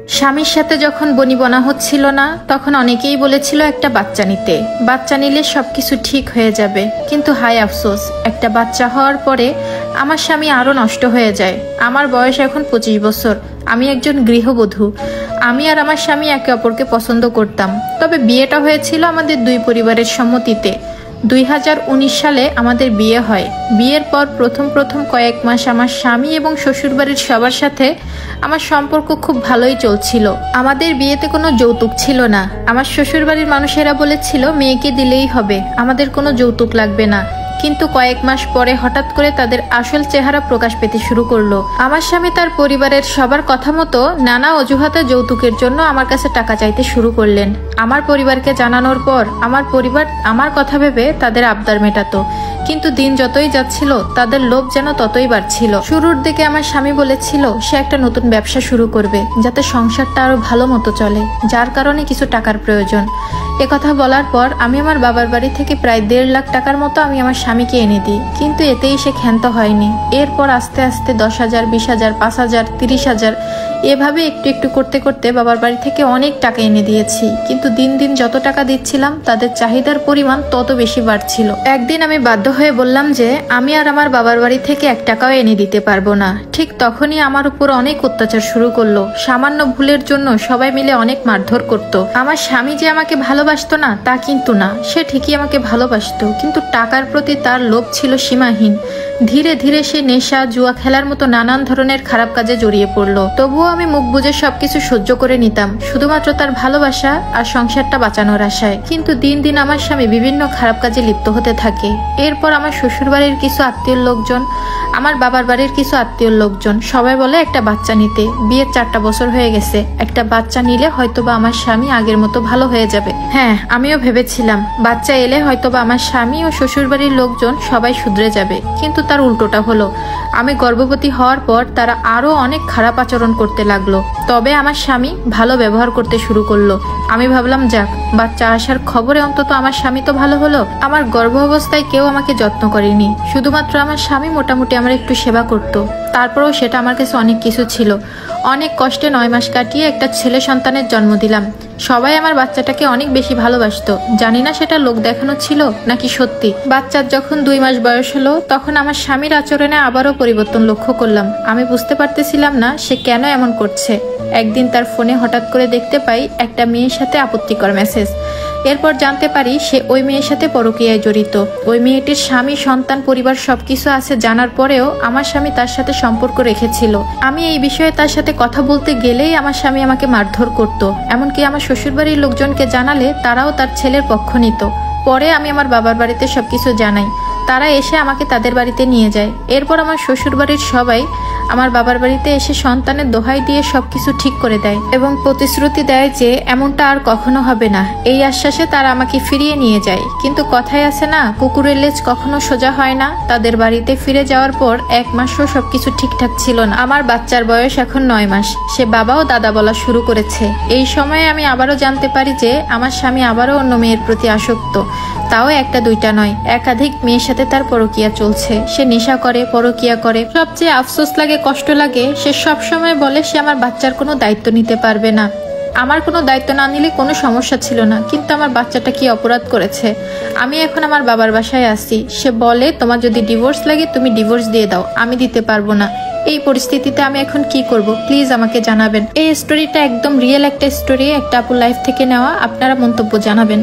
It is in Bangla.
স্বামীর সাথে যখন বনিবনা হচ্ছিল না তখন অনেকেই বলেছিল একটা বাচ্চা নিতে, বাচ্চা নিলে সবকিছু ঠিক হয়ে যাবে। কিন্তু হায় আফসোস, একটা বাচ্চা হওয়ার পরে আমার স্বামী আরো নষ্ট হয়ে যায়। আমার বয়স এখন 25 বছর, আমি একজন গৃহবধূ। আমি আর আমার স্বামী একে অপরকে পছন্দ করতাম, তবে বিয়েটা হয়েছিল আমাদের দুই পরিবারের সম্মতিতে। 2019 সালে আমাদের বিয়ে হয়। বিয়ের পর প্রথম কয়েক মাস আমার স্বামী এবং শ্বশুরবাড়ির সবার সাথে আমার সম্পর্ক খুব ভালোই চলছিল। আমাদের বিয়েতে কোনো যৌতুক ছিল না। আমার শ্বশুরবাড়ির মানুষেরা বলেছিল মেয়েকে দিলেই হবে, আমাদের কোনো যৌতুক লাগবে না। কিন্তু কয়েক মাস পরে হঠাৎ করে তাদের আসল চেহারা প্রকাশ পেতে শুরু করলো। আমার স্বামী তার পরিবারের সবার কথা মতো নানা অজুহাতে যৌতুকের জন্য আমার কাছে টাকা চাইতে শুরু করলেন। আমার পরিবারকে জানানোর পর আমার পরিবার আমার কথা ভেবে তাদের আবদার মেটাতো, কিন্তু দিন যতই যাচ্ছিল তাদের লোভ যেন ততই বাড়ছিল। শুরুর দিকে আমার স্বামী বলেছিল সে একটা নতুন ব্যবসা শুরু করবে যাতে সংসারটা আরো ভালো মতো চলে, যার কারণে কিছু টাকার প্রয়োজন। একথা বলার পর আমি আমার বাবার বাড়ি থেকে প্রায় 1.5 লাখ টাকার মতো আমি আমার স্বামীকে এনে দিই, কিন্তু এতেই সে ক্ষান্ত হয়নি। এরপর আস্তে আস্তে 10,000, 20,000, 5,000, 30,000 এভাবে একটু একটু করতে করতে বাবার বাড়ি থেকে অনেক টাকা এনে দিয়েছি। কিন্তু দিন দিন যত টাকা দিচ্ছিলাম তাদের চাহিদার পরিমাণ তত বেশি বাড়ছিল। একদিন আমি বাধ্য হয়ে বললাম যে আমি আর আমার বাবার বাড়ি থেকে 1 টাকাও এনে দিতে পারবো না। ঠিক তখনই আমার উপর অনেক অত্যাচার শুরু করলো। সামান্য ভুলের জন্য সবাই মিলে অনেক মারধর করতো। আমার স্বামী যে আমাকে ভালোবাসতো না তা কিন্তু না, সে ঠিকই আমাকে ভালোবাসতো, কিন্তু টাকার প্রতি তার লোভ ছিল সীমাহীন। ধীরে ধীরে সে নেশা, জুয়া খেলার মতো নানান ধরনের খারাপ কাজে জড়িয়ে পড়লো। তবুও আমি মুখ বুজে সবকিছু সহ্য করে নিতাম, শুধুমাত্র তার ভালোবাসা আর সংসারটা বাঁচানোর আশায়। কিন্তু দিন দিন আমার স্বামী বিভিন্ন খারাপ কাজে লিপ্ত হতে থাকে। এরপর আমার শ্বশুরবাড়ির কিছু আত্মীয় লোকজন, আমার বাবার বাড়ির কিছু আত্মীয় লোকজন সবাই বলে একটা বাচ্চা নিতে। বিয়ের 4টা বছর হয়ে গেছে, একটা বাচ্চা নিলে হয়তোবা আমার স্বামী আগের মতো ভালো হয়ে যাবে। হ্যাঁ, আমিও ভেবেছিলাম বাচ্চা এলে হয়তোবা আমার স্বামী ও শ্বশুরবাড়ির লোকজন সবাই শুধরে যাবে, কিন্তু তার উল্টোটা হলো। আমি গর্ভবতী হওয়ার পর তারা আরো অনেক খারাপ আচরণ করতে লাগলো। তবে আমার স্বামী ভালো ব্যবহার করতে শুরু করলো। আমি ভাবলাম যাক, বাচ্চা আসার খবরে অন্তত আমার স্বামী তো ভালো হলো। আমার গর্ভ অবস্থায় কেউ আমাকে যত্ন করেনি, শুধুমাত্র আমার স্বামী মোটামুটি আমার একটু সেবা করতো। তারপরেও সেটা আমার কাছে অনেক কিছু ছিল। অনেক কষ্টে 9 মাস কাটিয়ে একটা ছেলে সন্তানের জন্ম দিলাম। সবাই আমার বাচ্চাটাকে অনেক বেশি ভালোবাসতো। জানি না সেটা লোক দেখানো ছিল নাকি সত্যি। বাচ্চার যখন 2 মাস বয়স হলো তখন আমার স্বামীর আচরণে আবারও পরিবর্তন লক্ষ্য করলাম। আমি বুঝতে পারতেছিলাম না সে কেন এমন করছে। একদিন তার ফোনে হঠাৎ করে দেখতে পাই একটা মেয়ের সাথে আপত্তিকর মেসেজ। এরপর জানতে পারি সে ওই মেয়ের সাথে পরকীয়ায় জড়িত। ওই মেয়েটির স্বামী, সন্তান, পরিবার সবকিছু আছে জানার পরেও আমার স্বামী তার সাথে সম্পর্ক রেখেছিল। আমি এই বিষয়ে তার সাথে কথা বলতে গেলেই আমার স্বামী আমাকে মারধর করত। এমনকি আমার শ্বশুরবাড়ির লোকজনকে জানালে তারাও তার ছেলের পক্ষ নিত। পরে আমি আমার বাবার বাড়িতে সবকিছু জানাই, তারা এসে আমাকে তাদের বাড়িতে নিয়ে যায়। এরপর আমার শ্বশুরবাড়ির সবাই আমার বাবার বাড়িতে এসে সন্তানের দোহাই দিয়ে সবকিছু ঠিক করে দেয় এবং প্রতিশ্রুতি দেয় যে এমনটা আর কখনো হবে না। এই আশ্বাসে তারা আমাকে ফিরিয়ে নিয়ে যায়। কিন্তু কথায় আছে না, কুকুরের লেজ কখনো সোজা হয় না। তাদের বাড়িতে ফিরে যাওয়ার পর 1 মাসও সবকিছু ঠিকঠাক ছিল না। আমার বাচ্চার বয়স এখন 9 মাস। সে বাবা ও দাদা বলা শুরু করেছে। এই সময়ে আমি আবারও জানতে পারি যে আমার স্বামী আবারও অন্য মেয়ের প্রতি আসক্ত। তাও 1টা 2টা নয়, একাধিক মেয়ের সাথে তার পরকীয়া চলছে। সে নেশা করে, পরকীয়া করে। সবচেয়ে আফসোস লাগে, কষ্ট লাগে, সে সব সময় বলে সে আমার বাচ্চার কোনো দায়িত্ব নিতে পারবে না। আমার কোনো দায়িত্ব না নিলে কোনো সমস্যা ছিল না, কিন্তু আমার বাচ্চাটা কি অপরাধ করেছে। আমি এখন আমার বাবার বাসায় আছি। সে বলে তোমার যদি ডিভোর্স লাগে তুমি ডিভোর্স দিয়ে দাও, আমি দিতে পারবো না। এই পরিস্থিতিতে আমি এখন কি করব, প্লিজ আমাকে জানাবেন। এই স্টোরিটা একদম রিয়েল একটা স্টোরি, একটা আপুর লাইফ থেকে নেওয়া। আপনারা মন্তব্য জানাবেন।